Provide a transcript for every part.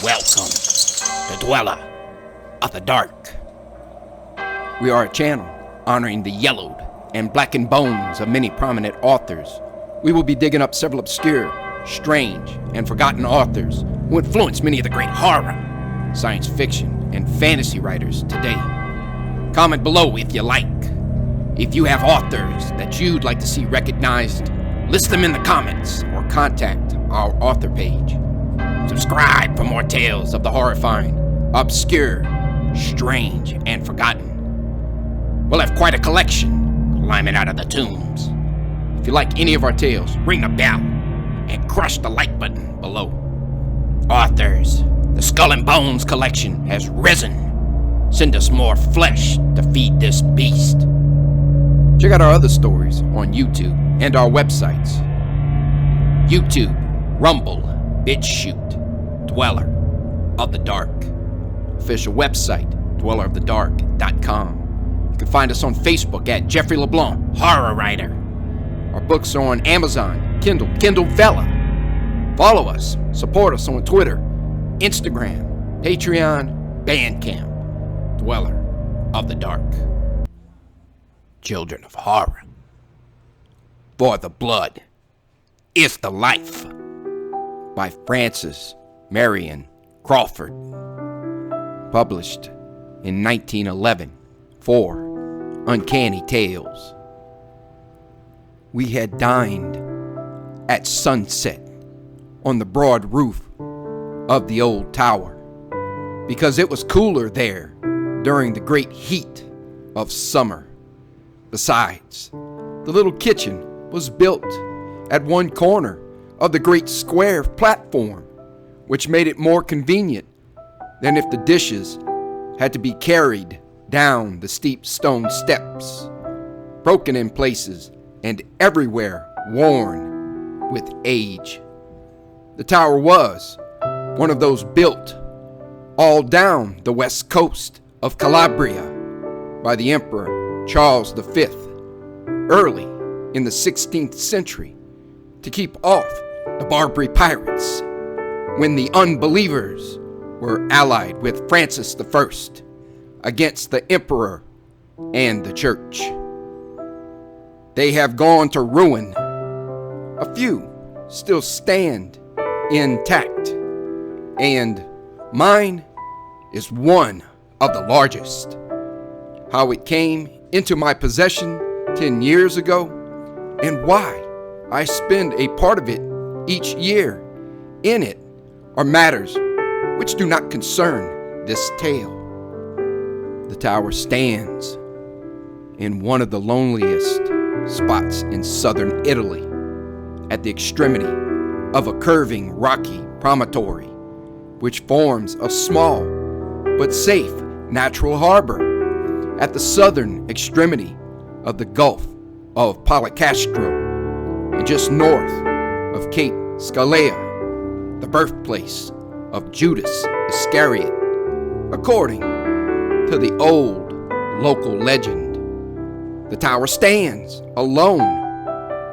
Welcome, the dweller of the dark. We are a channel honoring the yellowed and blackened bones of many prominent authors. We will be digging up several obscure, strange, and forgotten authors who influenced many of the great horror, science fiction, and fantasy writers today. Comment below if you like. If you have authors that you'd like to see recognized, list them in the comments or contact our author page. Subscribe for more tales of the horrifying, obscure, strange, and forgotten. We'll have quite a collection climbing out of the tombs. If you like any of our tales, ring the bell and crush the like button below. Authors, the Skull and Bones collection has risen. Send us more flesh to feed this beast. Check out our other stories on YouTube and our websites. YouTube, Rumble, BitChute, Dweller of the Dark. Official website, dwellerofthedark.com. You can find us on Facebook at Jeffrey LeBlanc, Horror Writer. Our books are on Amazon, Kindle Vella. Follow us, support us on Twitter, Instagram, Patreon, Bandcamp, Dweller of the Dark. Children of Horror. For the Blood is the Life. By Marion Crawford. Published in 1911 for Uncanny Tales. We had dined at sunset on the broad roof of the old tower because it was cooler there during the great heat of summer. Besides, the little kitchen was built at one corner of the great square platform, which made it more convenient than if the dishes had to be carried down the steep stone steps, broken in places and everywhere worn with age. The tower was one of those built all down the west coast of Calabria by the Emperor Charles V early in the 16th century to keep off the Barbary pirates when the unbelievers were allied with Francis I against the emperor and the church. They have gone to ruin. A few still stand intact, and mine is one of the largest. How it came into my possession 10 years ago, and why I spend a part of it each year in it are matters which do not concern this tale. The tower stands in one of the loneliest spots in southern Italy, at the extremity of a curving rocky promontory, which forms a small but safe natural harbor at the southern extremity of the Gulf of Policastro, and just north of Cape Scalea, the birthplace of Judas Iscariot, according to the old local legend. The tower stands alone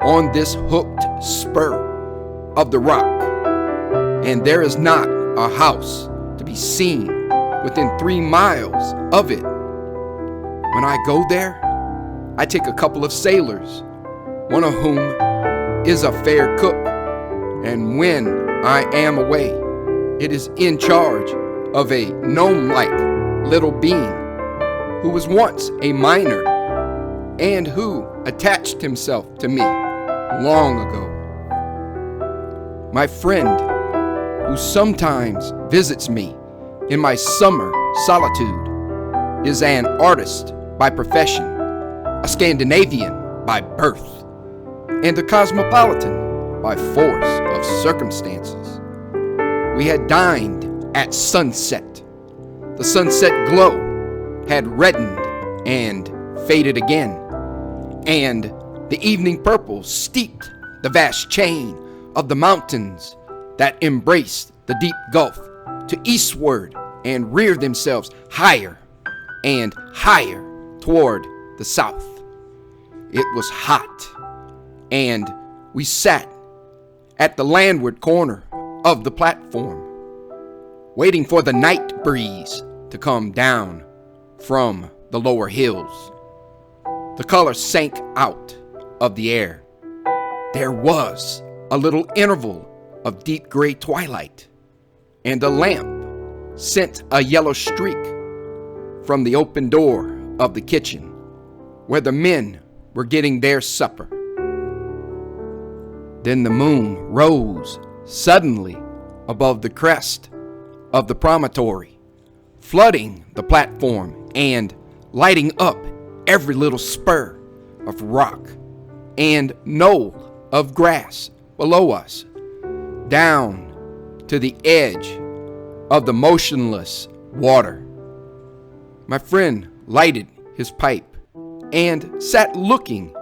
on this hooked spur of the rock, and there is not a house to be seen within 3 miles of it. When I go there, I take a couple of sailors, one of whom is a fair cook, and when I am away, it is in charge of a gnome-like little being who was once a miner and who attached himself to me long ago. My friend, who sometimes visits me in my summer solitude, is an artist by profession, a Scandinavian by birth, and a cosmopolitan by force of circumstances. We had dined at sunset. The sunset glow had reddened and faded again, and the evening purple steeped the vast chain of the mountains that embraced the deep gulf to eastward and reared themselves higher and higher toward the south. It was hot, and we sat at the landward corner of the platform. waiting for the night breeze to come down from the lower hills. The color sank out of the air. There was a little interval of deep gray twilight, and a lamp sent a yellow streak from the open door of the kitchen where the men were getting their supper. Then the moon rose suddenly above the crest of the promontory, flooding the platform and lighting up every little spur of rock and knoll of grass below us, down to the edge of the motionless water. My friend lighted his pipe and sat looking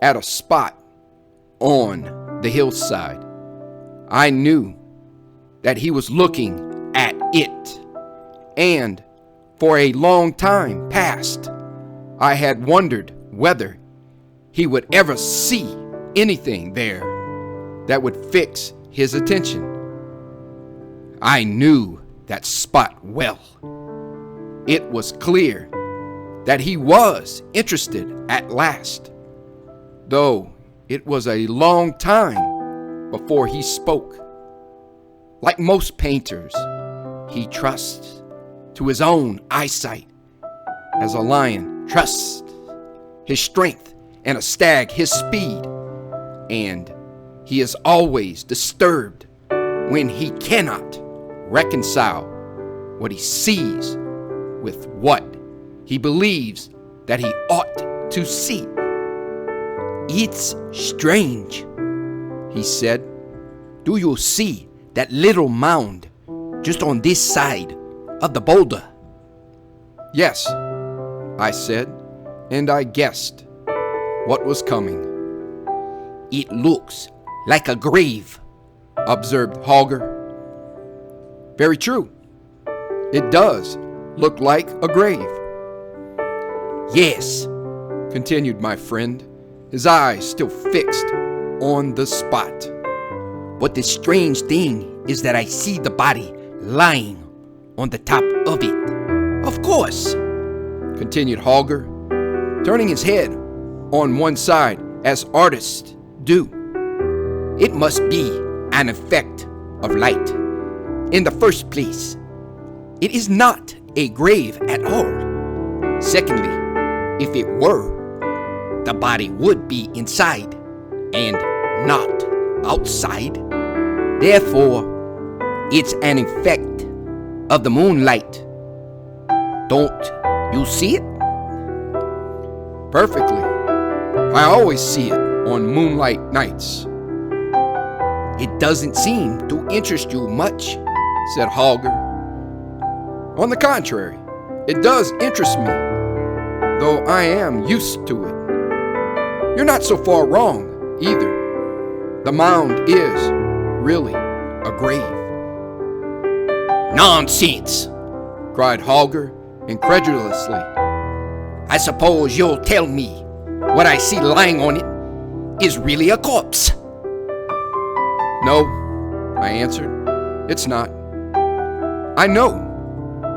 at a spot on the hillside. I knew that he was looking at it, and for a long time past, I had wondered whether he would ever see anything there that would fix his attention. I knew that spot well. It was clear that he was interested at last, though it was a long time before he spoke. Like most painters, he trusts to his own eyesight, as a lion trusts his strength and a stag his speed, and he is always disturbed when he cannot reconcile what he sees with what he believes that he ought to see. "It's strange," he said. "Do you see that little mound just on this side of the boulder?" "Yes," I said, and I guessed what was coming. "It looks like a grave," observed Holger. "Very true. It does look like a grave." "Yes," continued my friend, his eyes still fixed on the spot. "But the strange thing is that I see the body lying on the top of it." "Of course," continued Holger, turning his head on one side as artists do. "It must be an effect of light. In the first place, it is not a grave at all. Secondly, if it were, the body would be inside and not outside. Therefore, it's an effect of the moonlight. Don't you see it?" "Perfectly. I always see it on moonlight nights." "It doesn't seem to interest you much," said Holger. "On the contrary, it does interest me, though I am used to it. You're not so far wrong, either. The mound is really a grave." "Nonsense!" cried Holger incredulously. "I suppose you'll tell me what I see lying on it is really a corpse." "No," I answered, "it's not. I know,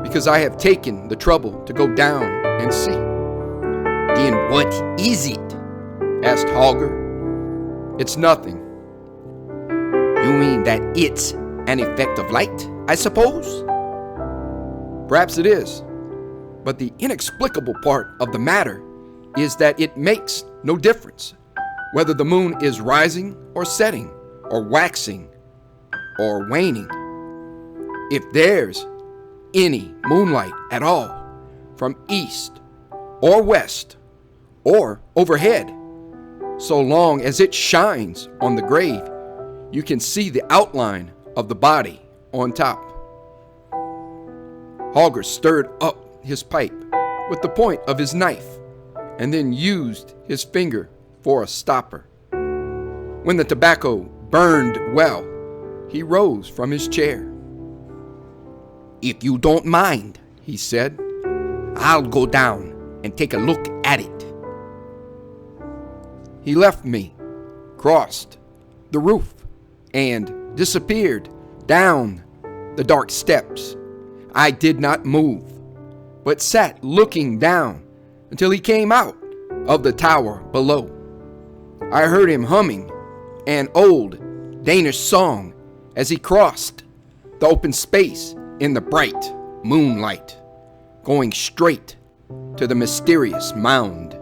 because I have taken the trouble to go down and see." "Then what is it?" asked Holger. "It's nothing." "You mean that it's an effect of light, I suppose?" "Perhaps it is, but the inexplicable part of the matter is that it makes no difference whether the moon is rising or setting, or waxing or waning. If there's any moonlight at all, from east or west or overhead, so long as it shines on the grave, you can see the outline of the body on top." Holger stirred up his pipe with the point of his knife and then used his finger for a stopper. When the tobacco burned well, he rose from his chair. "If you don't mind," he said, "I'll go down and take a look at it." He left me, crossed the roof, and disappeared down the dark steps I did not move, but sat looking down until he came out of the tower below. I heard him humming an old Danish song as he crossed the open space in the bright moonlight, going straight to the mysterious mound.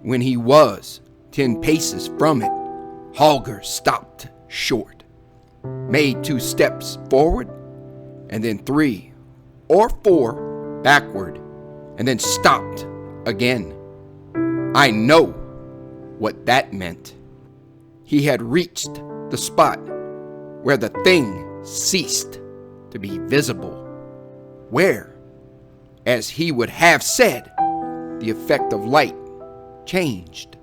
When he was 10 paces from it, Holger stopped short, made 2 steps forward, and then 3 or 4 backward, and then stopped again. I know what that meant. He had reached the spot where the thing ceased to be visible, where, as he would have said, the effect of light changed.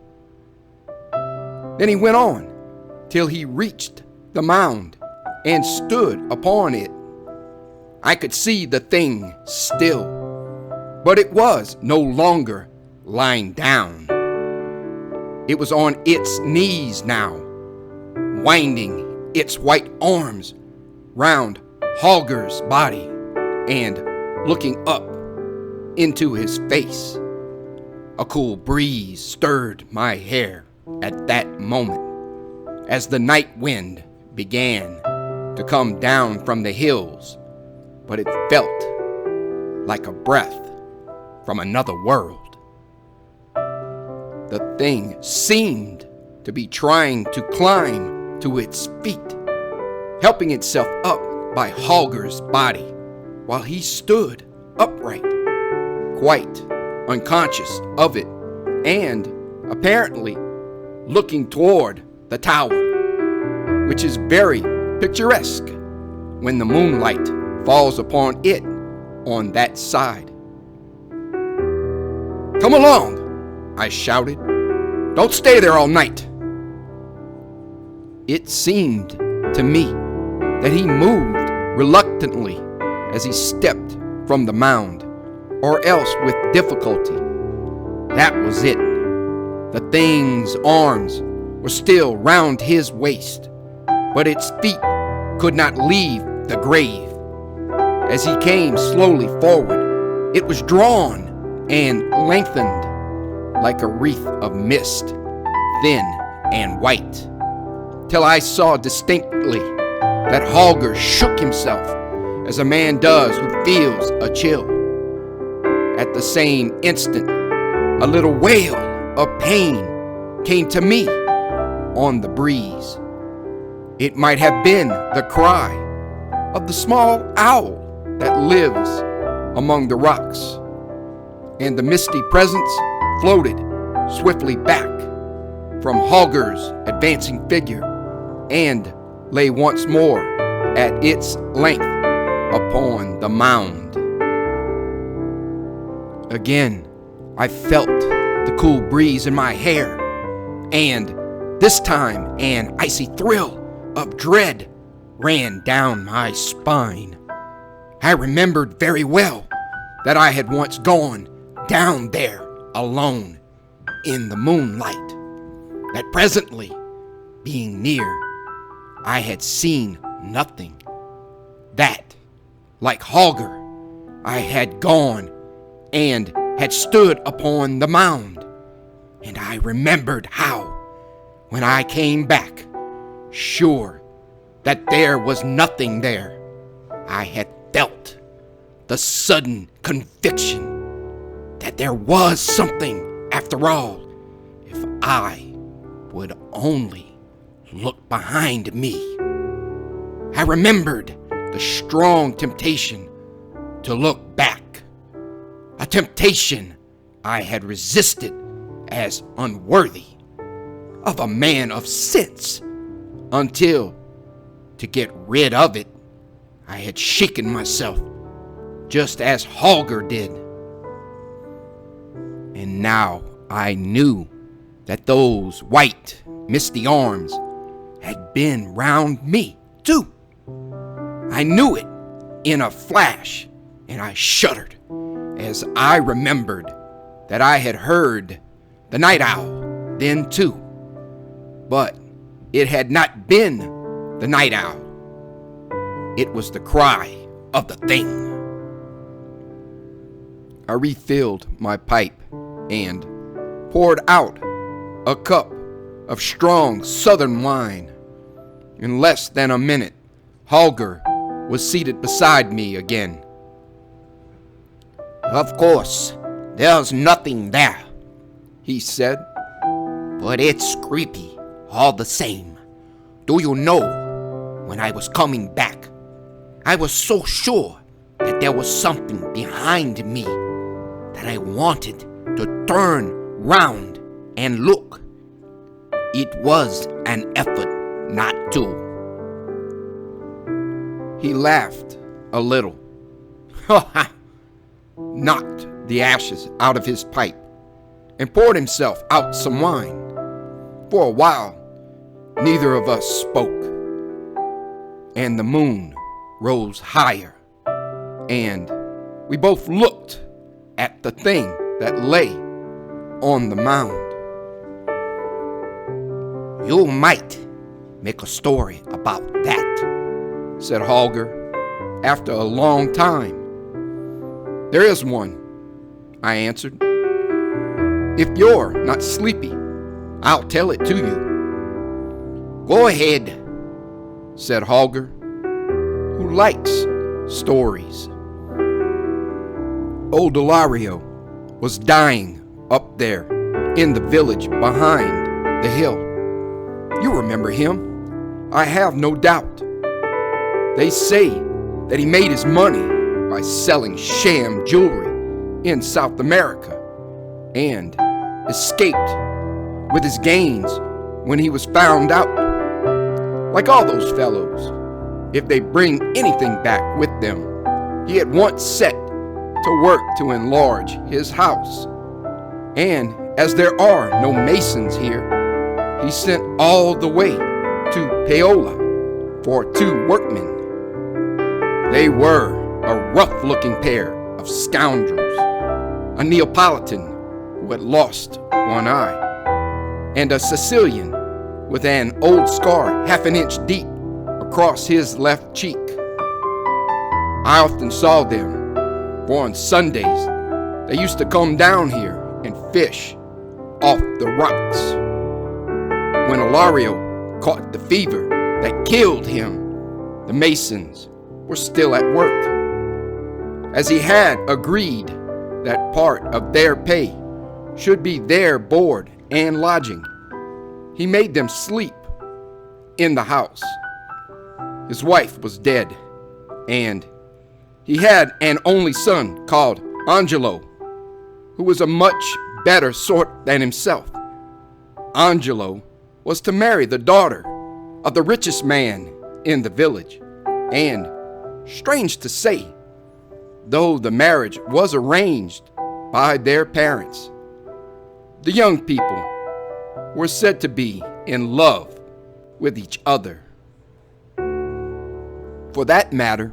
Then he went on till he reached the mound and stood upon it. I could see the thing still, but it was no longer lying down. It was on its knees now, winding its white arms round Holger's body and looking up into his face. A cool breeze stirred my hair at that moment as the night wind began to come down from the hills, but it felt like a breath from another world. The thing seemed to be trying to climb to its feet, helping itself up by Holger's body while he stood upright, quite unconscious of it, and apparently looking toward the tower, which is very picturesque when the moonlight falls upon it on that side. "Come along," I shouted. "Don't stay there all night." It seemed to me that he moved reluctantly as he stepped from the mound, or else with difficulty. That was it. The thing's arms were still round his waist, but its feet could not leave the grave. As he came slowly forward, it was drawn and lengthened like a wreath of mist, thin and white, till I saw distinctly that Holger shook himself as a man does who feels a chill. At the same instant, a little wail of pain came to me on the breeze. It might have been the cry of the small owl that lives among the rocks, and the misty presence floated swiftly back from Holger's advancing figure and lay once more at its length upon the mound. Again, I felt the cool breeze in my hair, and this time an icy thrill of dread ran down my spine. I remembered very well that I had once gone down there alone in the moonlight, that presently, being near, I had seen nothing, that, like Holger, I had gone and had stood upon the mound, and I remembered how, when I came back, sure that there was nothing there, I had felt the sudden conviction that there was something after all, if I would only look behind me. I remembered the strong temptation to look back, a temptation I had resisted as unworthy of a man of sense, until, to get rid of it, I had shaken myself just as Holger did. And now I knew that those white, misty arms had been round me, too. I knew it in a flash, and I shuddered as I remembered that I had heard the night owl then, too. But it had not been the night owl. It was the cry of the thing. I refilled my pipe and poured out a cup of strong southern wine. In less than a minute, Holger was seated beside me again. "Of course, there's nothing there," he said, "but it's creepy all the same. Do you know, when I was coming back, I was so sure that there was something behind me that I wanted to turn round and look. It was an effort not to." He laughed a little, knocked the ashes out of his pipe, and poured himself out some wine. For a while, neither of us spoke, and the moon rose higher, and we both looked at the thing that lay on the mound. "You might make a story about that," said Holger after a long time. "There is one," I answered. "If you're not sleepy, I'll tell it to you." "Go ahead," said Holger, who likes stories. Old Ilario was dying up there in the village behind the hill. You remember him, I have no doubt. They say that he made his money by selling sham jewelry in South America and escaped with his gains when he was found out. Like all those fellows, if they bring anything back with them, he at once set to work to enlarge his house. And as there are no masons here, he sent all the way to Paola for 2 workmen. They were a rough-looking pair of scoundrels, a Neopolitan who had lost one eye, and a Sicilian with an old scar half an inch deep across his left cheek. I often saw them, for on Sundays they used to come down here and fish off the rocks. When Ilario caught the fever that killed him, the masons were still at work. As he had agreed that part of their pay should be their board and lodging, he made them sleep in the house. His wife was dead, and he had an only son called Angelo, who was a much better sort than himself. Angelo was to marry the daughter of the richest man in the village, and, strange to say, though the marriage was arranged by their parents, the young people were said to be in love with each other. For that matter,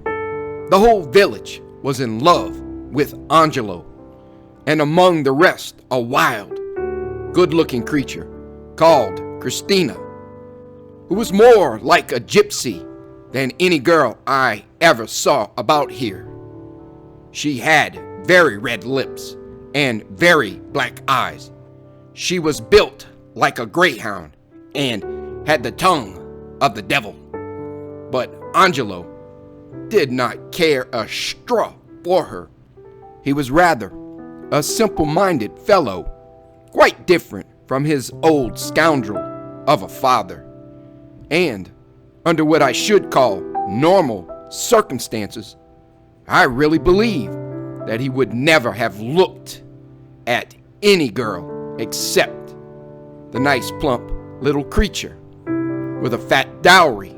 the whole village was in love with Angelo, and among the rest a wild, good-looking creature called Christina, who was more like a gypsy than any girl I ever saw about here. She had very red lips and very black eyes. She was built like a greyhound and had the tongue of the devil. But Angelo did not care a straw for her. He was rather a simple-minded fellow, quite different from his old scoundrel of a father, and under what I should call normal circumstances, I really believe that he would never have looked at any girl except the nice plump little creature with a fat dowry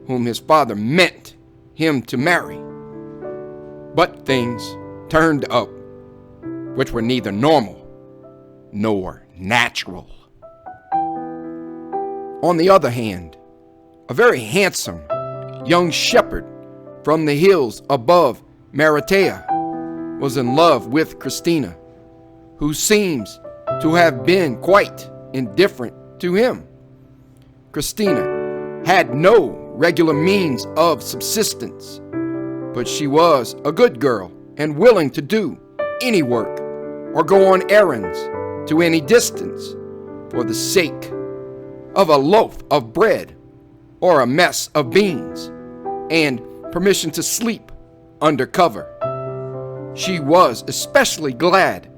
whom his father meant him to marry. But things turned up which were neither normal nor natural. On the other hand, a very handsome young shepherd from the hills above Maratea was in love with Christina, who seems to have been quite indifferent to him. Christina had no regular means of subsistence, but she was a good girl and willing to do any work or go on errands to any distance for the sake of a loaf of bread or a mess of beans and permission to sleep under cover. She was especially glad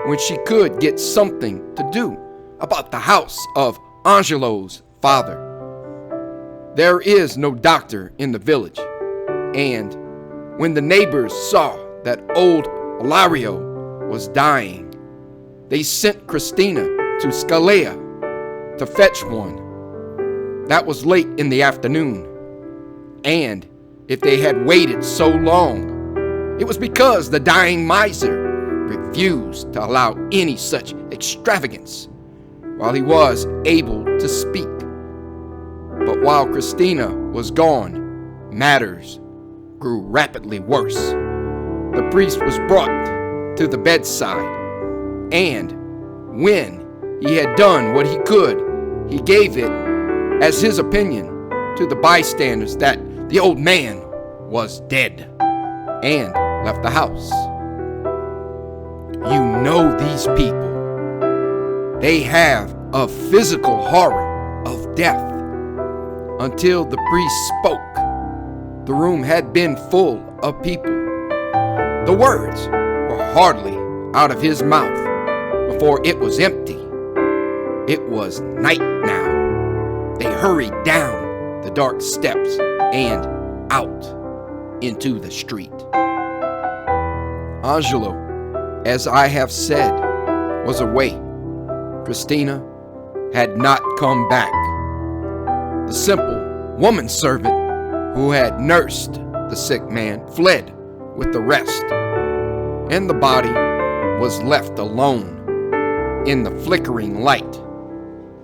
when she could get something to do about the house of Angelo's father. There is no doctor in the village, and when the neighbors saw that old Ilario was dying, they sent Christina to Scalea to fetch one. That was late in the afternoon, and if they had waited so long, it was because the dying miser refused to allow any such extravagance while he was able to speak. But while Christina was gone, matters grew rapidly worse. The priest was brought to the bedside, and when he had done what he could, he gave it as his opinion to the bystanders that the old man was dead, and left the house. You know these people. They have a physical horror of death. Until the priest spoke, the room had been full of people. The words were hardly out of his mouth before it was empty. It was night now. They hurried down the dark steps and out into the street. Angelo, as I have said, was away. Christina had not come back. The simple woman servant who had nursed the sick man fled with the rest, and the body was left alone in the flickering light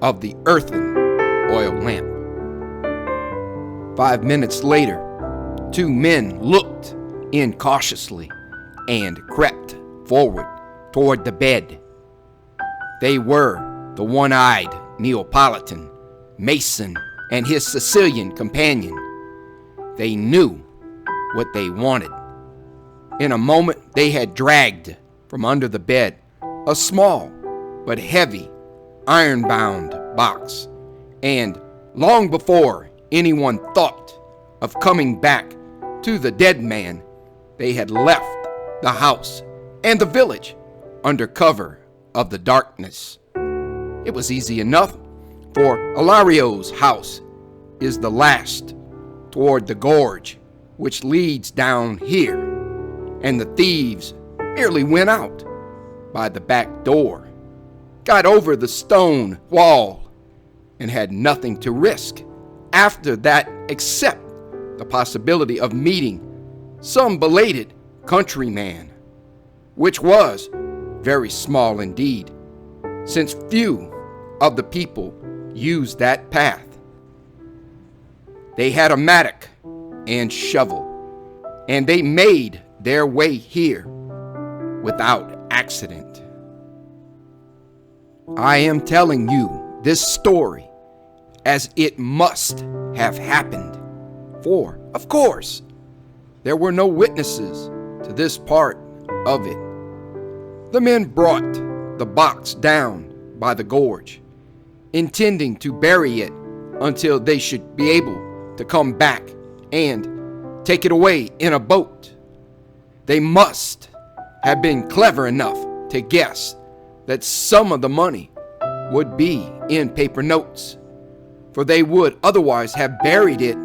of the earthen oil lamp. 5 minutes later, 2 men looked in cautiously and crept forward toward the bed. They were the one-eyed Neopolitan, Mason, and his Sicilian companion. They knew what they wanted. In a moment, they had dragged from under the bed a small but heavy iron-bound box, and long before anyone thought of coming back to the dead man, they had left the house and the village under cover of the darkness. It was easy enough, for Ilario's house is the last toward the gorge which leads down here, and the thieves merely went out by the back door, got over the stone wall, and had nothing to risk after that except the possibility of meeting some belated countryman, which was very small indeed, since few of the people used that path. They had a mattock and shovel, and they made their way here without accident. I am telling you this story as it must have happened, for, of course, there were no witnesses to this part of it. The men brought the box down by the gorge, intending to bury it until they should be able to come back and take it away in a boat. They must have been clever enough to guess that some of the money would be in paper notes, for they would otherwise have buried it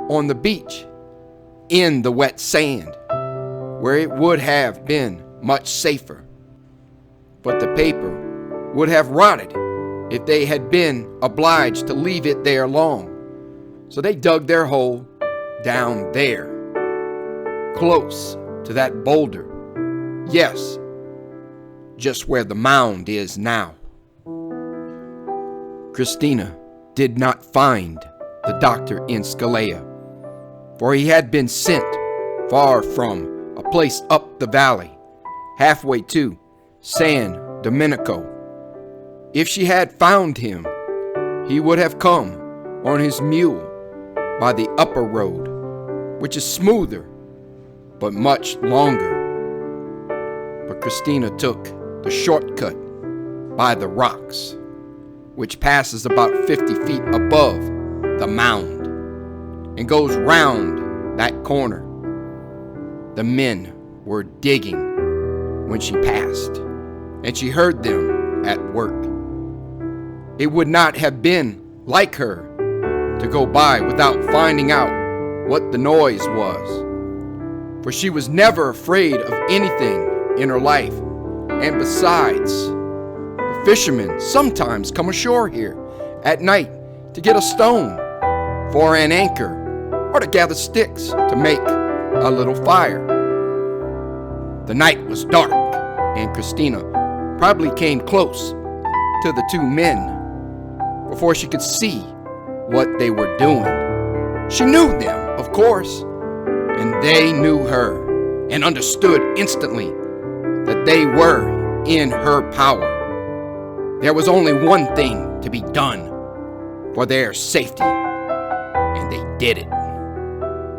on the beach in the wet sand, where it would have been much safer. But the paper would have rotted if they had been obliged to leave it there long. So they dug their hole down there, close to that boulder. Yes, just where the mound is now. Christina did not find the doctor in Scalea, for he had been sent far from a place up the valley, halfway to San Domenico. If she had found him, he would have come on his mule by the upper road, which is smoother but much longer. but Christina took the shortcut by the rocks, which passes about 50 feet above the mound and goes round that corner. The men were digging when she passed, and she heard them at work. It would not have been like her to go by without finding out what the noise was, for she was never afraid of anything in her life. And besides, the fishermen sometimes come ashore here at night to get a stone for an anchor or to gather sticks to make a little fire. The night was dark, and Christina probably came close to the two men before she could see what they were doing. She knew them, of course, and they knew her and understood instantly that they were in her power. There was only one thing to be done for their safety, and they did it.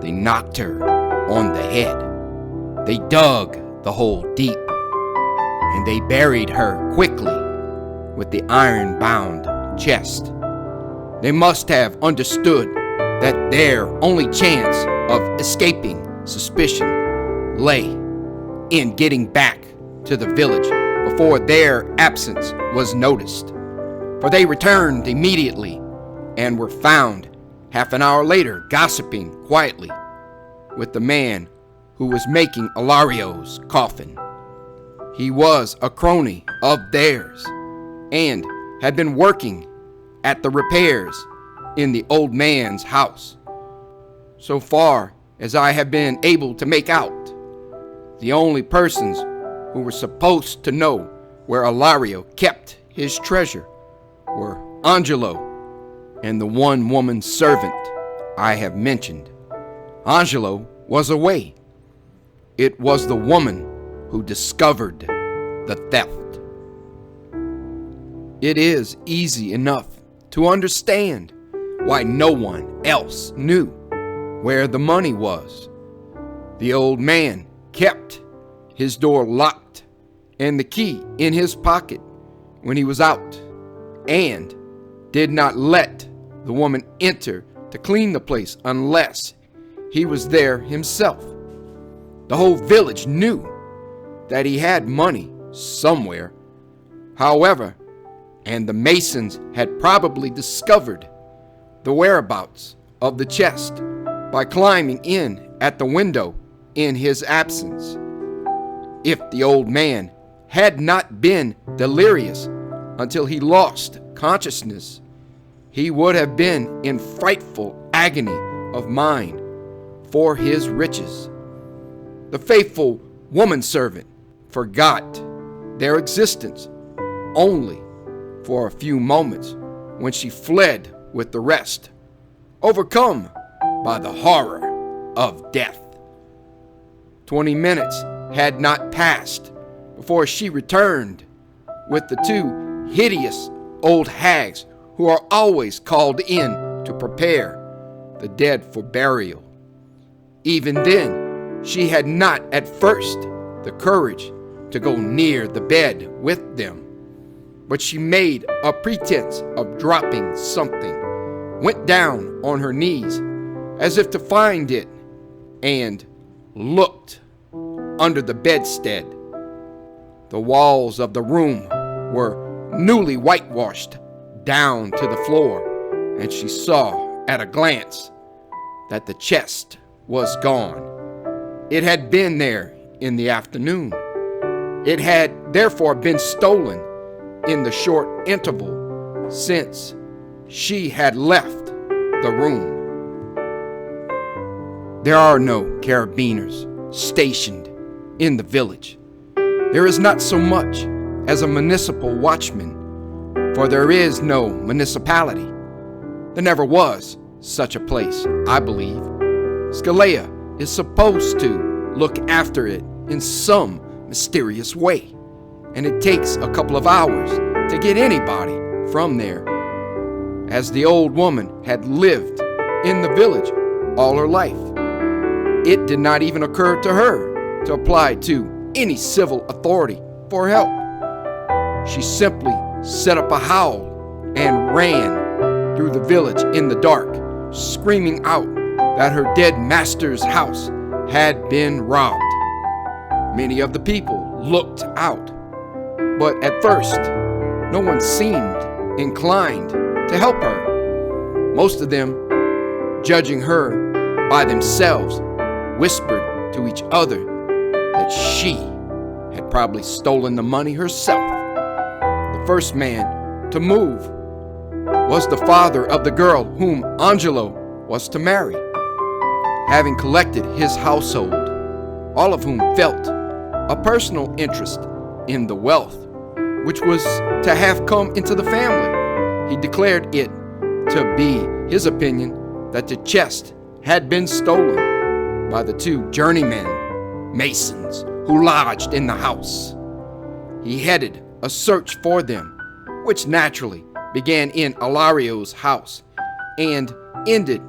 They knocked her on the head. They dug the hole deep, and they buried her quickly with the iron-bound chest. They must have understood that their only chance of escaping suspicion lay in getting back to the village before their absence was noticed, for they returned immediately and were found half an hour later gossiping quietly with the man who was making Ilario's coffin. He was a crony of theirs and had been working at the repairs in the old man's house. So far as I have been able to make out, the only persons who were supposed to know where Ilario kept his treasure were Angelo and the one woman servant I have mentioned. Angelo was away. It was the woman who discovered the theft. It is easy enough to understand why no one else knew where the money was. The old man kept his door locked and the key in his pocket when he was out, and did not let the woman enter to clean the place unless he was there himself. The whole village knew that he had money somewhere, however, and the masons had probably discovered the whereabouts of the chest by climbing in at the window in his absence. If the old man had not been delirious until he lost consciousness, he would have been in frightful agony of mind for his riches. The faithful woman servant forgot their existence only for a few moments when she fled with the rest, overcome by the horror of death. 20 minutes had not passed before she returned with the two hideous old hags who are always called in to prepare the dead for burial. Even then, she had not at first the courage to go near the bed with them, but she made a pretense of dropping something, went down on her knees as if to find it, and looked under the bedstead. The walls of the room were newly whitewashed down to the floor, and she saw at a glance that the chest was gone. It had been there in the afternoon. It had therefore been stolen in the short interval since she had left the room. There are no carabiners stationed in the village. There is not so much as a municipal watchman, for there is no municipality. There never was such a place, I believe. Scalea is supposed to look after it in some mysterious way, and it takes a couple of hours to get anybody from there, as the old woman had lived in the village all her life. It did not even occur to her to apply to any civil authority for help. She simply set up a howl and ran through the village in the dark, screaming out that her dead master's house had been robbed. Many of the people looked out, but at first, no one seemed inclined to help her. Most of them, judging her by themselves, whispered to each other that she had probably stolen the money herself. The first man to move was the father of the girl whom Angelo was to marry. Having collected his household, all of whom felt a personal interest in the wealth which was to have come into the family, he declared it to be his opinion that the chest had been stolen by the two journeymen masons who lodged in the house. He headed a search for them, which naturally began in Ilario's house and ended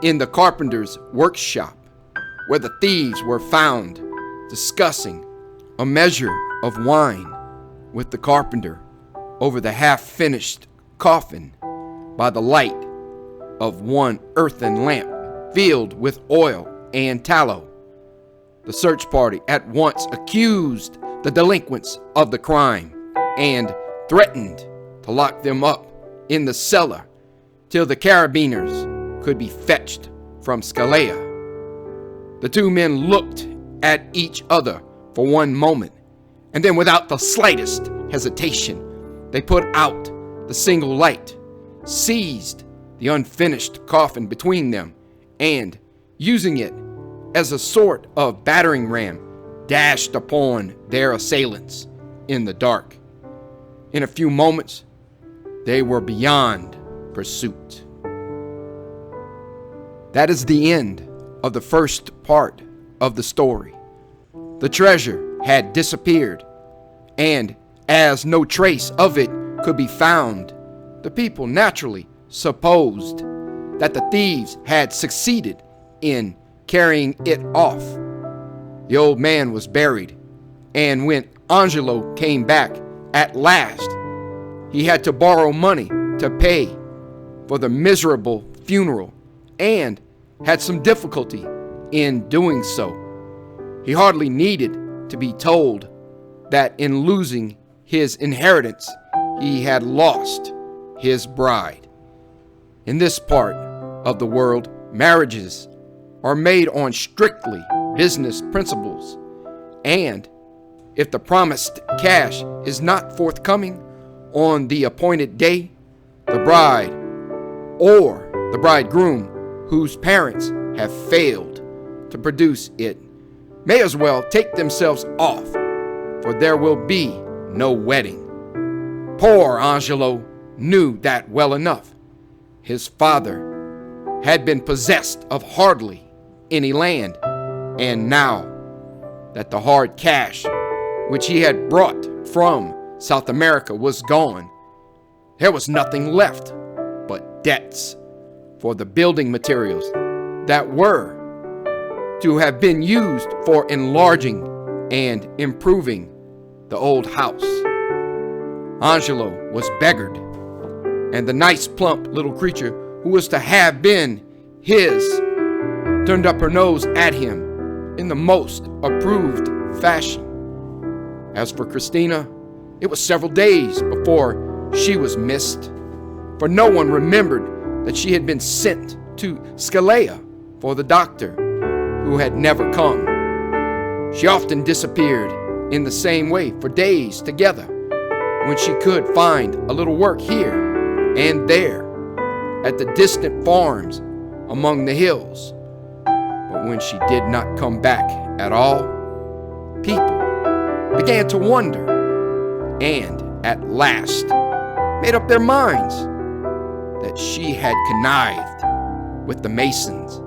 in the carpenter's workshop, where the thieves were found discussing a measure of wine with the carpenter over the half-finished coffin by the light of one earthen lamp filled with oil and tallow. The search party at once accused the delinquents of the crime and threatened to lock them up in the cellar till the carabiners could be fetched from Scalea. The two men looked at each other for one moment, and then without the slightest hesitation, they put out the single light, seized the unfinished coffin between them, and, using it as a sort of battering ram, dashed upon their assailants in the dark. In a few moments, they were beyond pursuit. That is the end of the first part of the story. The treasure had disappeared, and as no trace of it could be found, the people naturally supposed that the thieves had succeeded in carrying it off. The old man was buried, and when Angelo came back at last, he had to borrow money to pay for the miserable funeral and had some difficulty in doing so. He hardly needed to be told that in losing his inheritance, he had lost his bride. In this part of the world, marriages are made on strictly business principles, and if the promised cash is not forthcoming on the appointed day, the bride or the bridegroom whose parents have failed to produce it may as well take themselves off, for there will be no wedding. Poor Angelo knew that well enough. His father had been possessed of hardly any land, and now that the hard cash which he had brought from South America was gone, there was nothing left but debts for the building materials that were to have been used for enlarging and improving the old house. Angelo was beggared, and the nice plump little creature who was to have been his turned up her nose at him in the most approved fashion. As for Christina, it was several days before she was missed, for no one remembered that she had been sent to Scalea for the doctor, who had never come. She often disappeared in the same way for days together, when she could find a little work here and there at the distant farms among the hills. But when she did not come back at all, people began to wonder, and at last made up their minds that she had connived with the Masons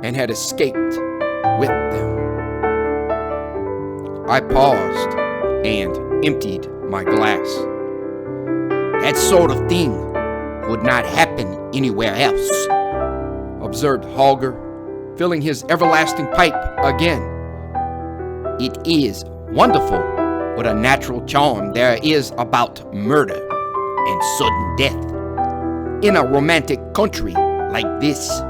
and had escaped with them. I paused and emptied my glass. That sort of thing would not happen anywhere else, observed Holger, filling his everlasting pipe again. It is wonderful what a natural charm there is about murder and sudden death in a romantic country like this.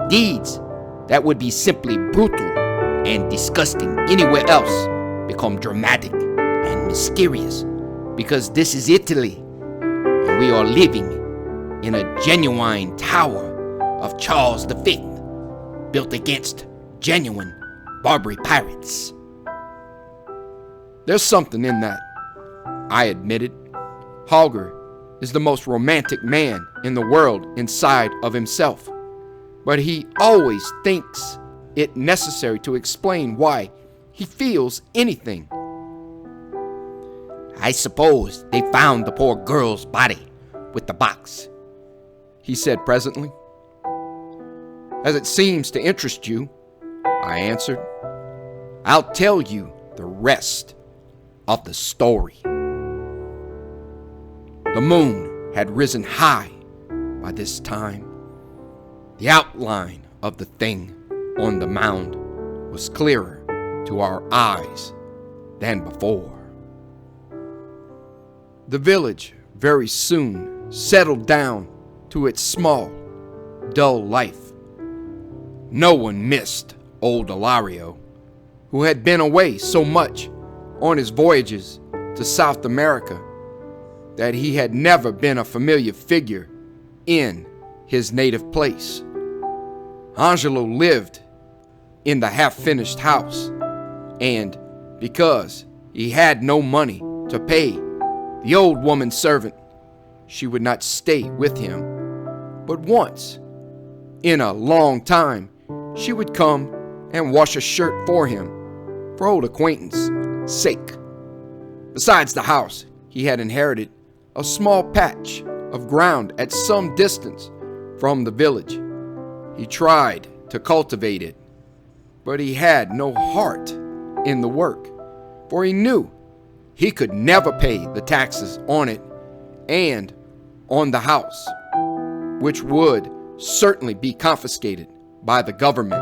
Deeds that would be simply brutal and disgusting anywhere else become dramatic and mysterious because this is Italy and we are living in a genuine tower of Charles V built against genuine Barbary pirates. There's something in that, I admitted. Holger is the most romantic man in the world inside of himself, but he always thinks it necessary to explain why he feels anything. I suppose they found the poor girl's body with the box, he said presently. As it seems to interest you, I answered, I'll tell you the rest of the story. The moon had risen high by this time. The outline of the thing on the mound was clearer to our eyes than before. The village very soon settled down to its small, dull life. No one missed old Ilario, who had been away so much on his voyages to South America that he had never been a familiar figure in his native place. Angelo lived in the half-finished house, and because he had no money to pay the old woman servant, she would not stay with him. But once in a long time, she would come and wash a shirt for him, for old acquaintance' sake. Besides the house, he had inherited a small patch of ground at some distance from the village. He tried to cultivate it, but he had no heart in the work, for he knew he could never pay the taxes on it and on the house, which would certainly be confiscated by the government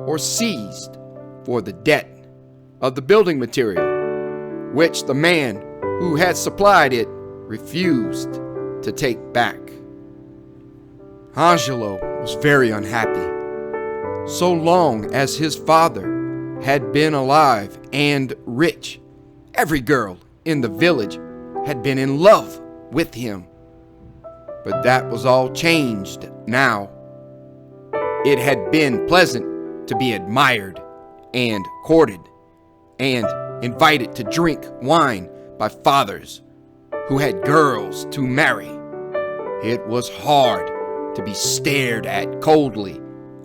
or seized for the debt of the building material, which the man who had supplied it refused to take back. Angelo was very unhappy. So long as his father had been alive and rich, every girl in the village had been in love with him. But that was all changed now. It had been pleasant to be admired and courted and invited to drink wine by fathers who had girls to marry. It was hard to be stared at coldly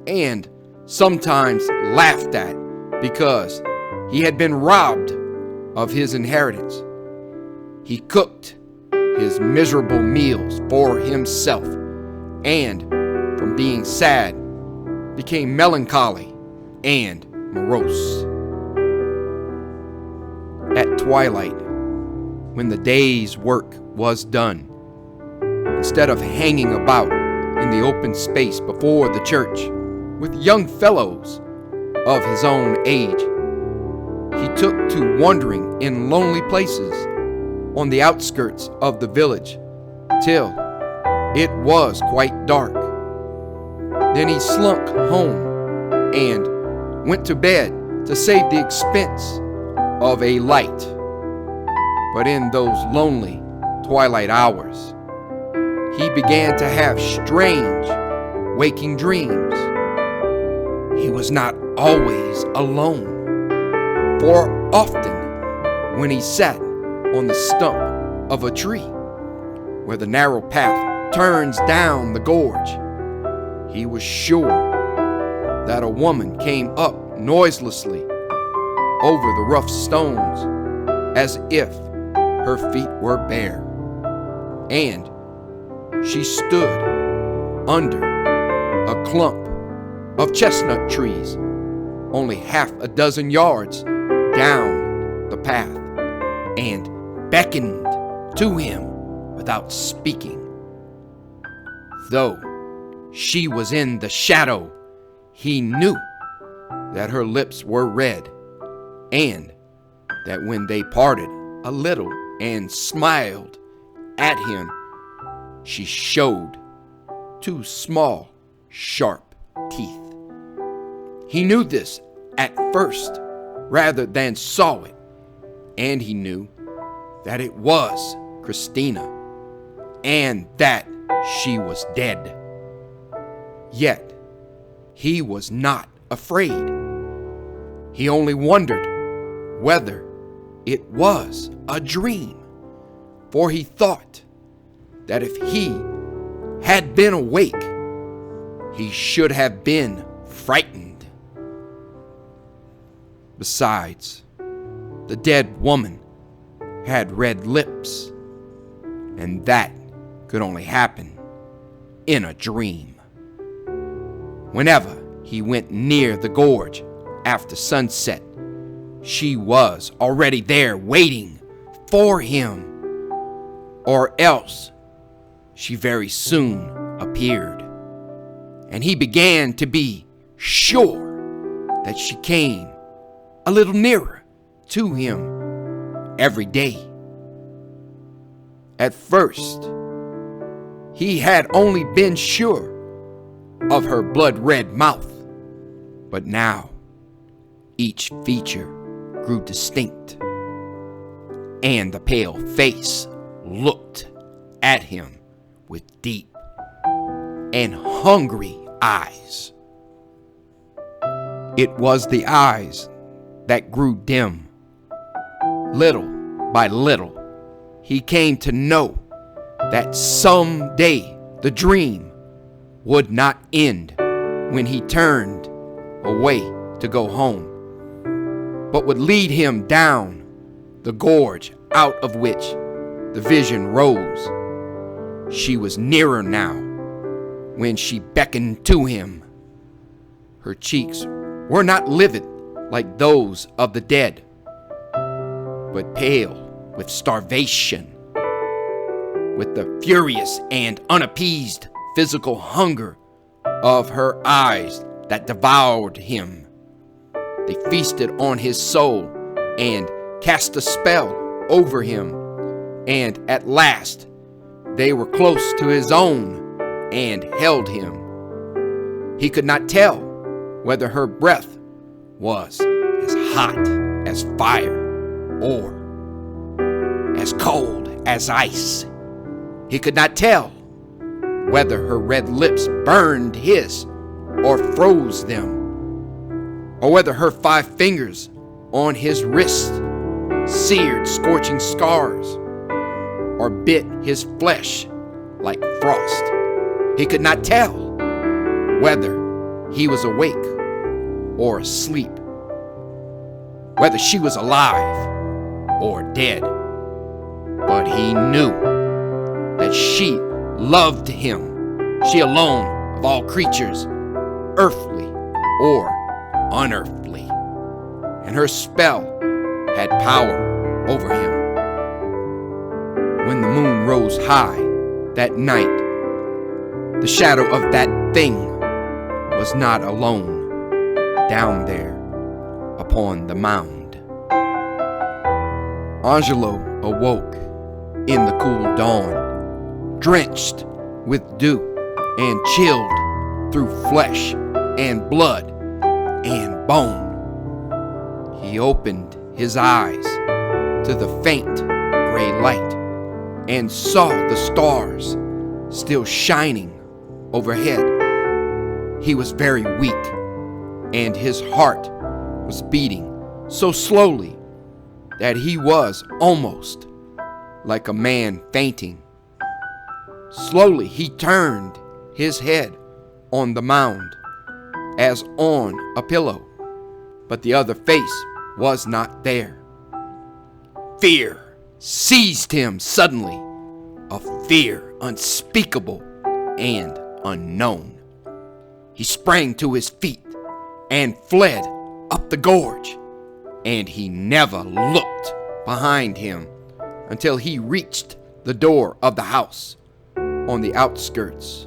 and sometimes laughed at because he had been robbed of his inheritance. He cooked his miserable meals for himself and, from being sad, became melancholy and morose. At twilight, when the day's work was done, instead of hanging about in the open space before the church with young fellows of his own age, he took to wandering in lonely places on the outskirts of the village till it was quite dark. Then he slunk home and went to bed to save the expense of a light. But in those lonely twilight hours, he began to have strange waking dreams. He was not always alone, for often when he sat on the stump of a tree where the narrow path turns down the gorge, he was sure that a woman came up noiselessly over the rough stones as if her feet were bare, and she stood under a clump of chestnut trees only half a dozen yards down the path, and beckoned to him without speaking. Though she was in the shadow, he knew that her lips were red and that when they parted a little and smiled at him, she showed 2 small, sharp teeth. He knew this at first rather than saw it, and he knew that it was Christina and that she was dead. Yet he was not afraid. He only wondered whether it was a dream, for he thought that if he had been awake, he should have been frightened. Besides, the dead woman had red lips, and that could only happen in a dream. Whenever he went near the gorge after sunset, she was already there waiting for him, or else she very soon appeared, and he began to be sure that she came a little nearer to him every day. At first, he had only been sure of her blood-red mouth, but now each feature grew distinct, and the pale face looked at him with deep and hungry eyes. It was the eyes that grew dim. Little by little, he came to know that someday the dream would not end when he turned away to go home, but would lead him down the gorge out of which the vision rose. She was nearer now when she beckoned to him. Her cheeks were not livid like those of the dead, but pale with starvation, with the furious and unappeased physical hunger of her eyes that devoured him. They feasted on his soul and cast a spell over him, and at last they were close to his own and held him. He could not tell whether her breath was as hot as fire or as cold as ice. He could not tell whether her red lips burned his or froze them, or whether her 5 fingers on his wrist seared scorching scars or bit his flesh like frost. He could not tell whether he was awake or asleep, whether she was alive or dead, but he knew that she loved him, she alone of all creatures, earthly or unearthly, and her spell had power over him. When the moon rose high that night, the shadow of that thing was not alone down there upon the mound. Angelo awoke in the cool dawn, drenched with dew and chilled through flesh and blood and bone. He opened his eyes to the faint gray light and saw the stars still shining overhead. He was very weak, and his heart was beating so slowly that he was almost like a man fainting. Slowly he turned his head on the mound as on a pillow, but the other face was not there. Fear seized him suddenly, a fear unspeakable and unknown. He sprang to his feet and fled up the gorge, and he never looked behind him until he reached the door of the house on the outskirts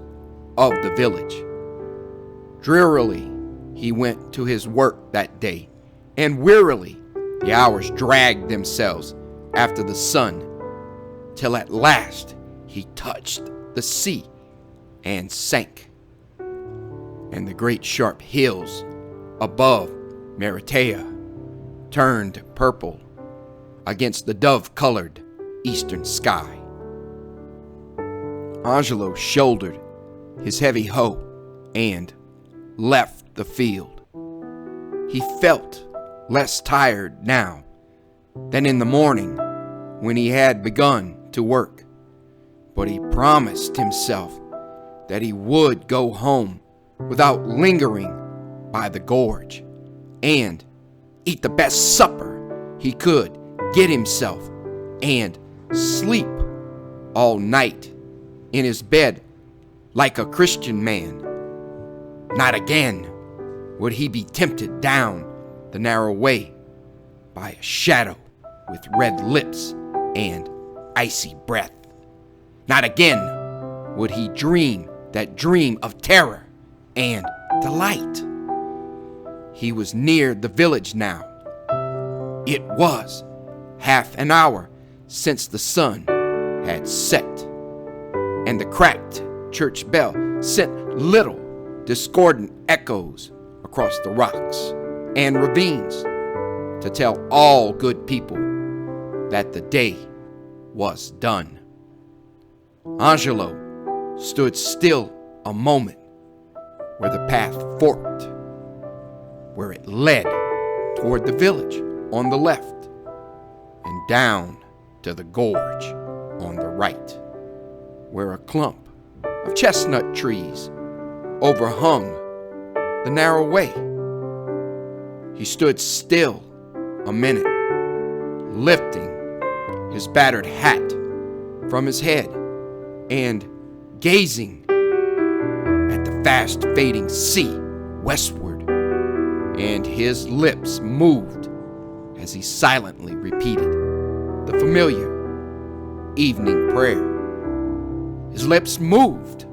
of the village. Drearily he went to his work that day, and wearily The hours dragged themselves after the sun, till at last he touched the sea and sank. And the great sharp hills above Maratea turned purple against the dove-colored eastern sky. Angelo shouldered his heavy hoe and left the field. He felt less tired now than in the morning when he had begun to work, but he promised himself that he would go home without lingering by the gorge and eat the best supper he could get himself and sleep all night in his bed like a Christian man. Not again would he be tempted down the narrow way by a shadow with red lips and icy breath. Not again would he dream that dream of terror and delight. He was near the village now. It was half an hour since the sun had set, and the cracked church bell sent little discordant echoes across the rocks and ravines to tell all good people that the day was done. Angelo stood still a moment where the path forked, where it led toward the village on the left and down to the gorge on the right, where a clump of chestnut trees overhung the narrow way. He stood still a minute, lifting his battered hat from his head and gazing at the fast fading sea westward, and his lips moved as he silently repeated the familiar evening prayer. His lips moved,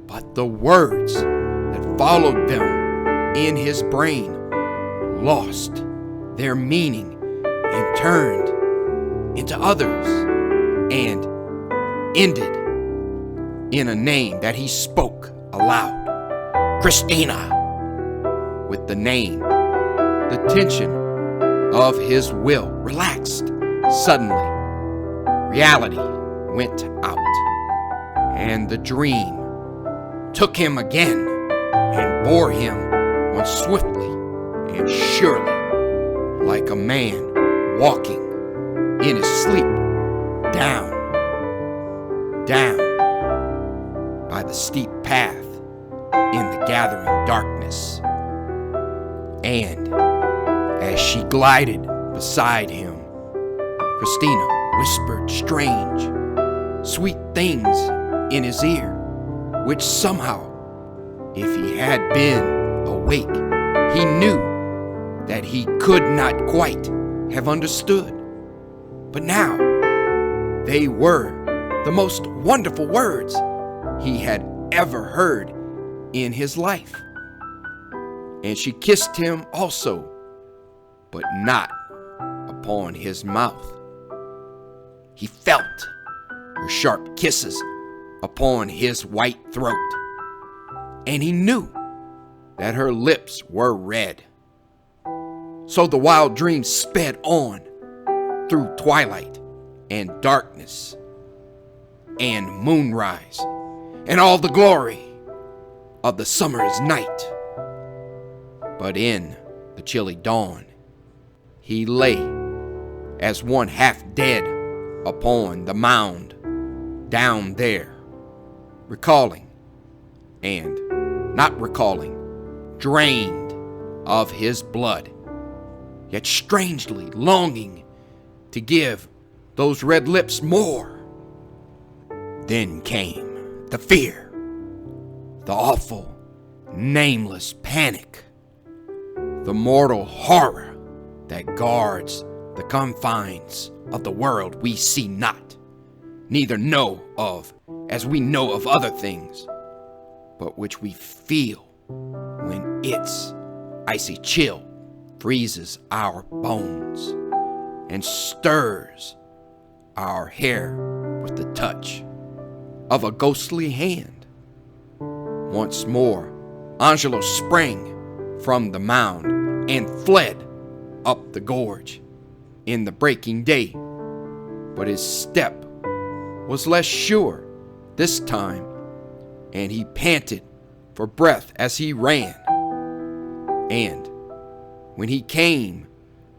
but the words that followed them in his brain lost their meaning and turned into others and ended in a name that he spoke aloud. Christina! With the name, the tension of his will relaxed suddenly. Reality went out, and the dream took him again and bore him on swiftly and surely, like a man walking in his sleep, down by the steep path in the gathering darkness. And as she glided beside him, Christina whispered strange, sweet things in his ear, which somehow, if he had been awake, he knew that he could not quite have understood. But now, they were the most wonderful words he had ever heard in his life. And she kissed him also, but not upon his mouth. He felt her sharp kisses upon his white throat, and he knew that her lips were red. So the wild dream sped on through twilight and darkness and moonrise and all the glory of the summer's night. But in the chilly dawn, he lay as one half dead upon the mound down there, recalling and not recalling, drained of his blood, yet strangely longing to give those red lips more. Then came the fear, the awful, nameless panic, the mortal horror that guards the confines of the world we see not, neither know of as we know of other things, but which we feel when its icy chill freezes our bones and stirs our hair with the touch of a ghostly hand. Once more, Angelo sprang from the mound and fled up the gorge in the breaking day, but his step was less sure this time, and he panted for breath as he ran. And when he came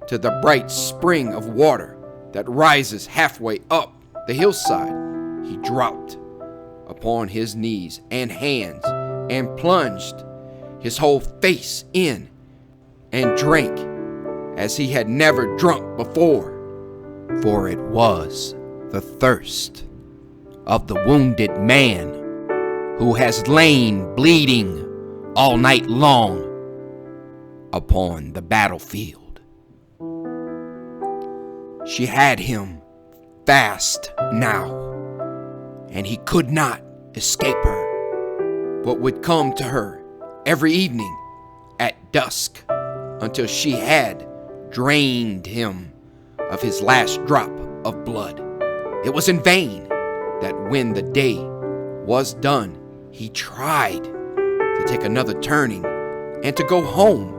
to the bright spring of water that rises halfway up the hillside, he dropped upon his knees and hands and plunged his whole face in and drank as he had never drunk before, for it was the thirst of the wounded man who has lain bleeding all night long upon the battlefield. She had him fast now, and he could not escape her, but would come to her every evening at dusk until she had drained him of his last drop of blood. It was in vain that when the day was done, he tried to take another turning and to go home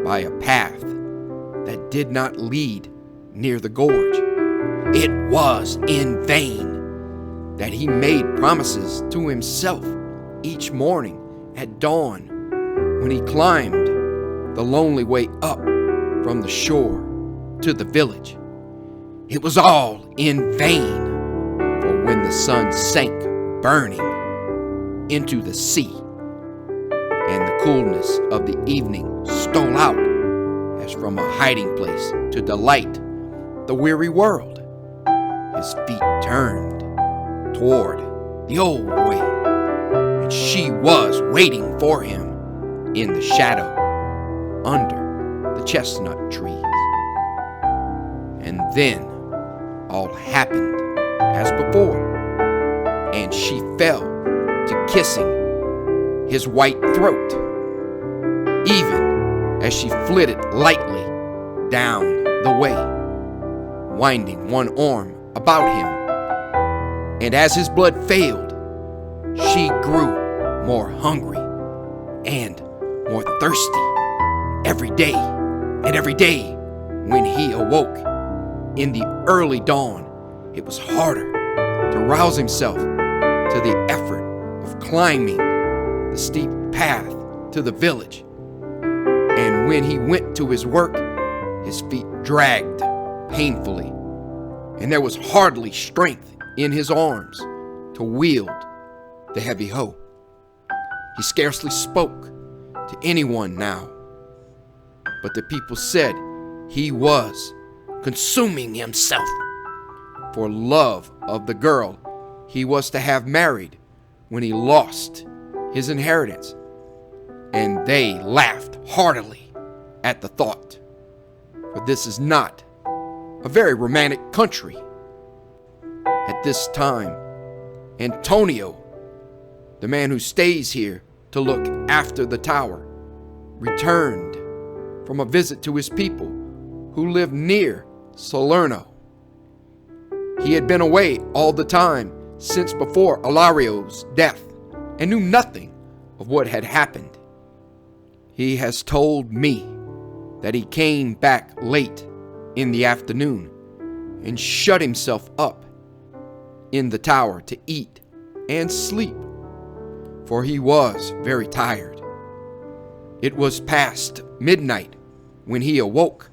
by a path that did not lead near the gorge. It was in vain that he made promises to himself each morning at dawn when he climbed the lonely way up from the shore to the village. It was all in vain, for when the sun sank burning into the sea and the coolness of the evening stole out as from a hiding place to delight the weary world, his feet turned toward the old way, and she was waiting for him in the shadow under the chestnut trees. And then all happened as before, and she fell to kissing his white throat, even as she flitted lightly down the way, winding one arm about him. And as his blood failed, she grew more hungry and more thirsty every day, and every day when he awoke in the early dawn, it was harder to rouse himself to the effort of climbing the steep path to the village. And when he went to his work, his feet dragged painfully, and there was hardly strength in his arms to wield the heavy hoe. He scarcely spoke to anyone now, but the people said he was consuming himself for love of the girl he was to have married when he lost his inheritance, and they laughed heartily at the thought, for this is not a very romantic country. At this time, Antonio, the man who stays here to look after the tower, returned from a visit to his people who lived near Salerno. He had been away all the time since before Ilario's death and knew nothing of what had happened. He has told me that he came back late in the afternoon and shut himself up in the tower to eat and sleep, for he was very tired. It was past midnight when he awoke,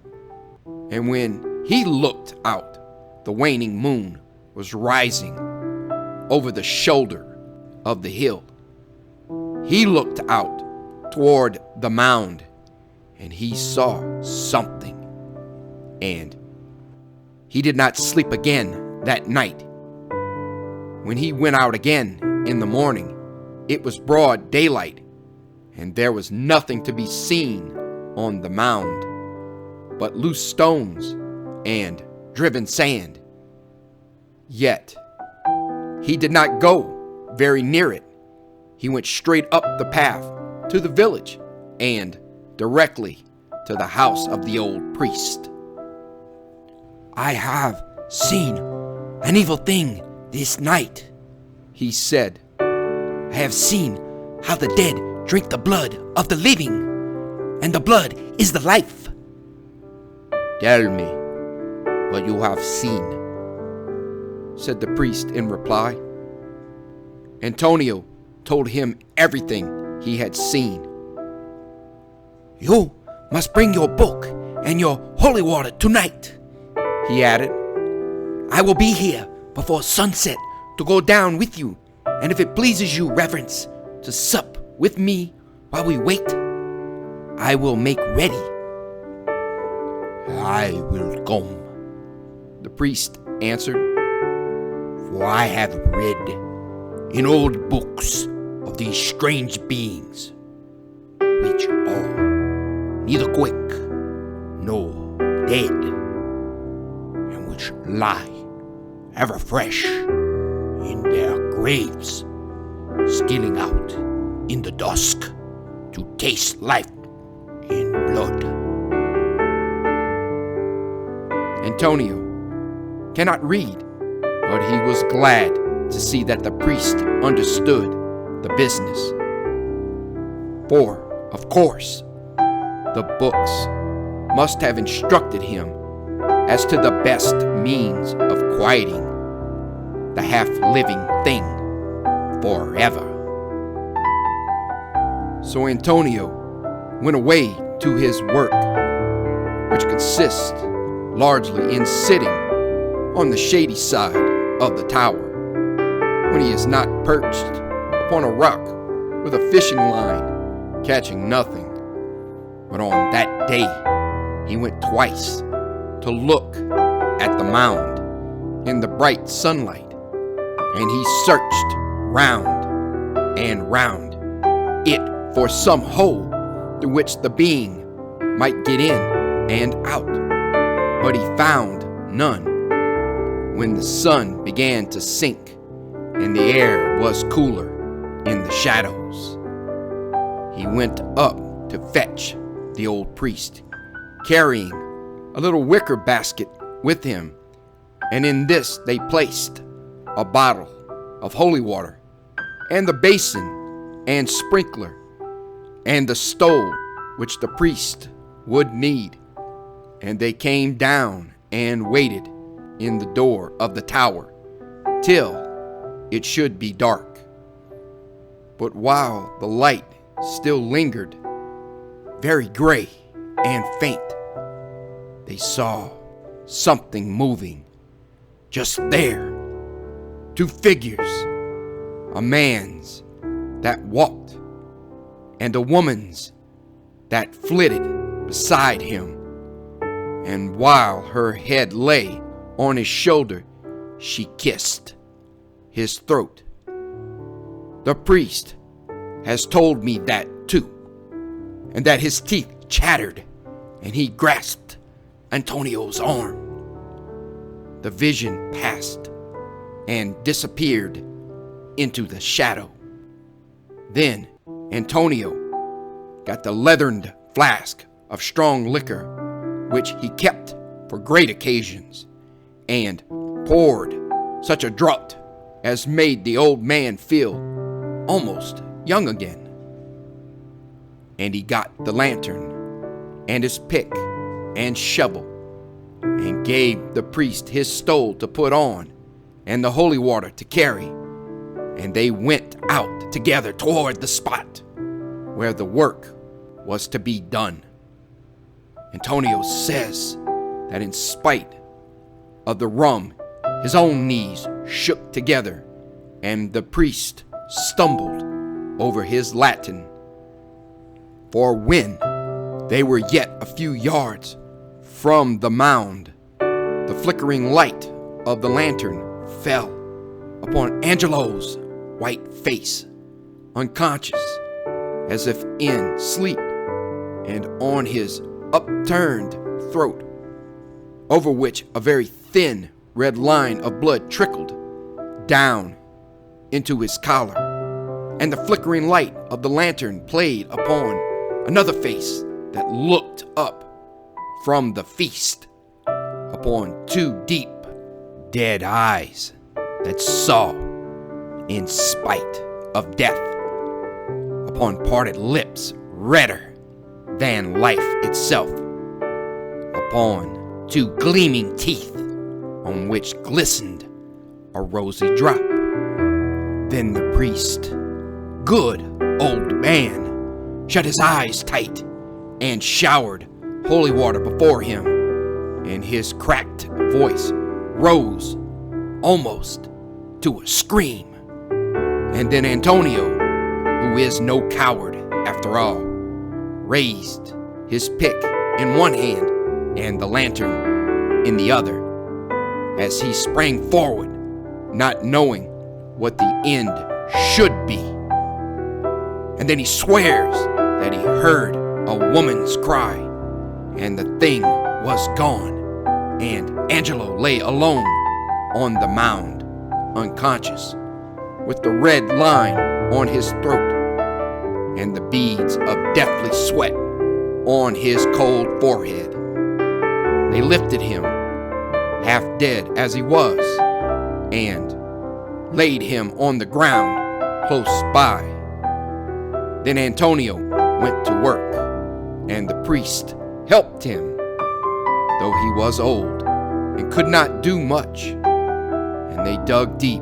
and when he looked out, the waning moon was rising over the shoulder of the hill. He looked out toward the mound, and he saw something, and he did not sleep again that night. When he went out again in the morning, it was broad daylight, and there was nothing to be seen on the mound but loose stones and driven sand. Yet he did not go very near it. He went straight up the path to the village, and directly to the house of the old priest. "I have seen an evil thing this night," he said. "I have seen how the dead drink the blood of the living, and the blood is the life." "Tell me what you have seen," said the priest in reply. Antonio told him everything he had seen. "You must bring your book and your holy water tonight," he added. "I will be here before sunset to go down with you, and if it pleases you, Reverence, to sup with me while we wait, I will make ready." "I will come," the priest answered, "for I have read in old books of these strange beings, which are neither quick nor dead, and which lie ever fresh in their graves, stealing out in the dusk to taste life in blood." Antonio cannot read, but he was glad to see that the priest understood the business. For, of course, the books must have instructed him as to the best means of quieting the half-living thing forever. So Antonio went away to his work, which consists largely in sitting on the shady side of the tower when he is not perched upon a rock with a fishing line catching nothing. But on that day he went twice to look at the mound in the bright sunlight, and he searched round and round it for some hole through which the being might get in and out, but he found none. When the sun began to sink and the air was cooler in the shadows, he went up to fetch the old priest, carrying a little wicker basket with him, and in this they placed a bottle of holy water, and the basin and sprinkler, and the stole which the priest would need. And they came down and waited in the door of the tower till it should be dark. But while the light still lingered, very gray and faint, they saw something moving just there. Two figures, a man's that walked and a woman's that flitted beside him. And while her head lay on his shoulder, she kissed his throat. The priest has told me that too, and that his teeth chattered and he grasped Antonio's arm. The vision passed and disappeared into the shadow. Then Antonio got the leatherned flask of strong liquor, which he kept for great occasions, and poured such a draught as made the old man feel almost young again. And he got the lantern and his pick and shovel, and gave the priest his stole to put on and the holy water to carry, and they went out together toward the spot where the work was to be done. Antonio says that in spite of the rum, his own knees shook together, and the priest stumbled over his Latin. For when they were yet a few yards from the mound, the flickering light of the lantern fell upon Angelo's white face, unconscious, as if in sleep, and on his upturned throat, over which a very thin red line of blood trickled down into his collar. And the flickering light of the lantern played upon another face that looked up from the feast upon two deep, dead eyes that saw, in spite of death, upon parted lips redder than life itself, upon two gleaming teeth on which glistened a rosy drop. Then the priest, good old man, shut his eyes tight and showered holy water before him, and his cracked voice rose almost to a scream. And then Antonio, who is no coward after all, raised his pick in one hand and the lantern in the other, as he sprang forward, not knowing what the end should be. And then he swears that he heard a woman's cry, and the thing was gone, and Angelo lay alone on the mound, unconscious, with the red line on his throat, and the beads of deathly sweat on his cold forehead. They lifted him, half dead as he was, and laid him on the ground close by. Then Antonio went to work, and the priest helped him, though he was old and could not do much. And they dug deep,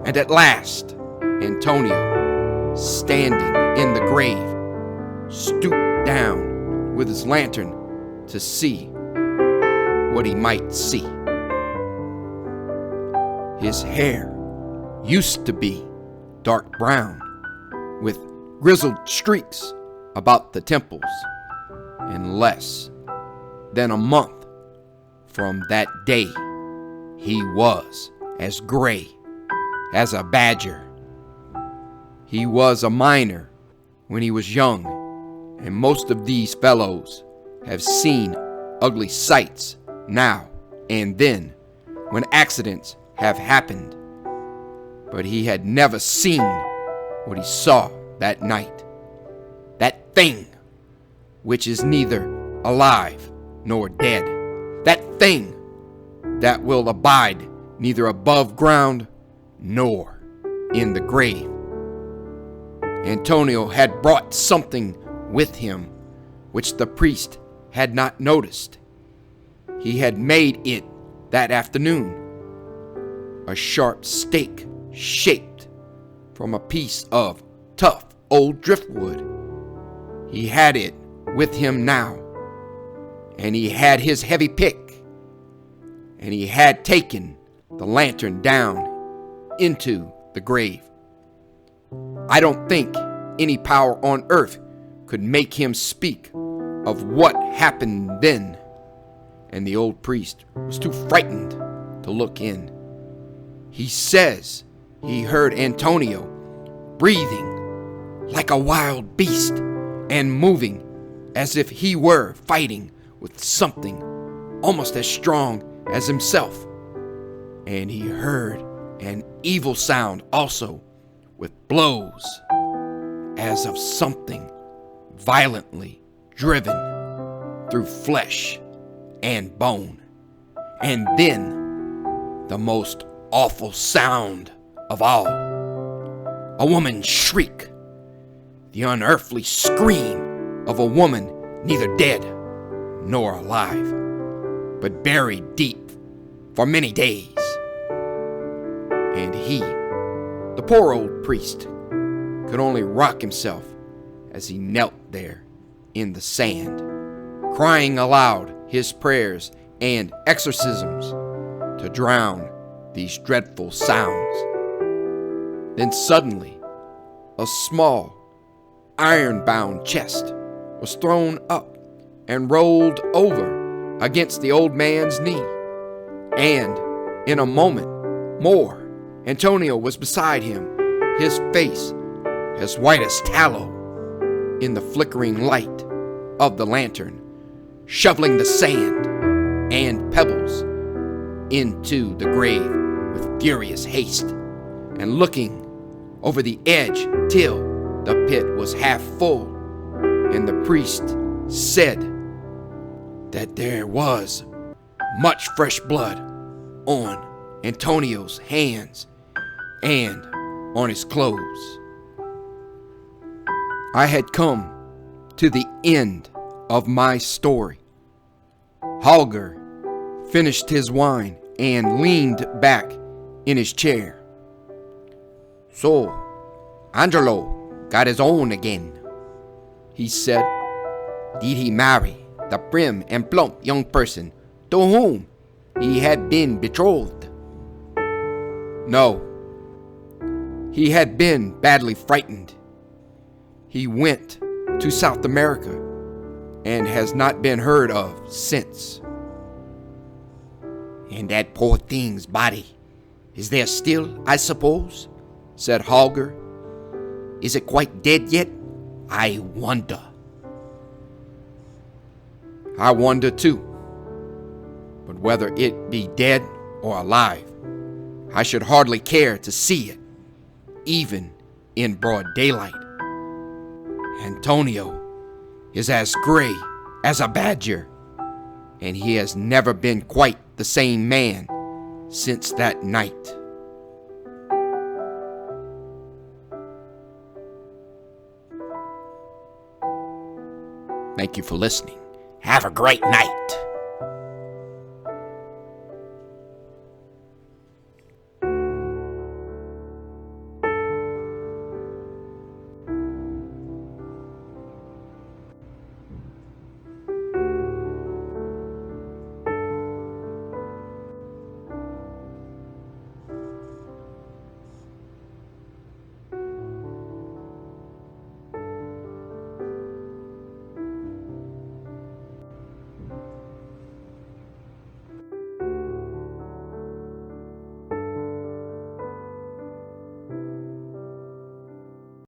and at last Antonio, standing in the grave, stooped down with his lantern to see what he might see. His hair used to be dark brown, with grizzled streaks about the temples, and less than a month from that day he was as gray as a badger. He was a miner when he was young, and most of these fellows have seen ugly sights now and then when accidents have happened. But he had never seen what he saw that night. That thing which is neither alive nor dead. That thing that will abide neither above ground nor in the grave. Antonio had brought something with him which the priest had not noticed. He had made it that afternoon, a sharp stake shaped from a piece of tough old driftwood. He had it with him now, and he had his heavy pick, and he had taken the lantern down into the grave. I don't think any power on earth could make him speak of what happened then, and the old priest was too frightened to look in. He says he heard Antonio breathing like a wild beast and moving as if he were fighting with something almost as strong as himself. And he heard an evil sound also, with blows as of something violently driven through flesh and bone. And then the most awful sound of all, a woman's shriek, the unearthly scream of a woman neither dead nor alive, but buried deep for many days. And he, the poor old priest, could only rock himself as he knelt there in the sand, crying aloud his prayers and exorcisms to drown these dreadful sounds. Then suddenly, a small, iron-bound chest was thrown up and rolled over against the old man's knee, and in a moment more, Antonio was beside him, his face as white as tallow in the flickering light of the lantern, shoveling the sand and pebbles into the grave with furious haste, and looking over the edge till the pit was half full, and the priest said that there was much fresh blood on Antonio's hands and on his clothes. I had come to the end of my story. Holger finished his wine and leaned back in his chair. So, Angelo got his own again, he said. Did he marry the prim and plump young person to whom he had been betrothed? No. He had been badly frightened. He went to South America and has not been heard of since. And that poor thing's body is there still, I suppose? Said Holger. Is it quite dead yet? I wonder. I wonder too. But whether it be dead or alive, I should hardly care to see it, even in broad daylight. Antonio is as gray as a badger, and he has never been quite the same man since that night. Thank you for listening. Have a great night.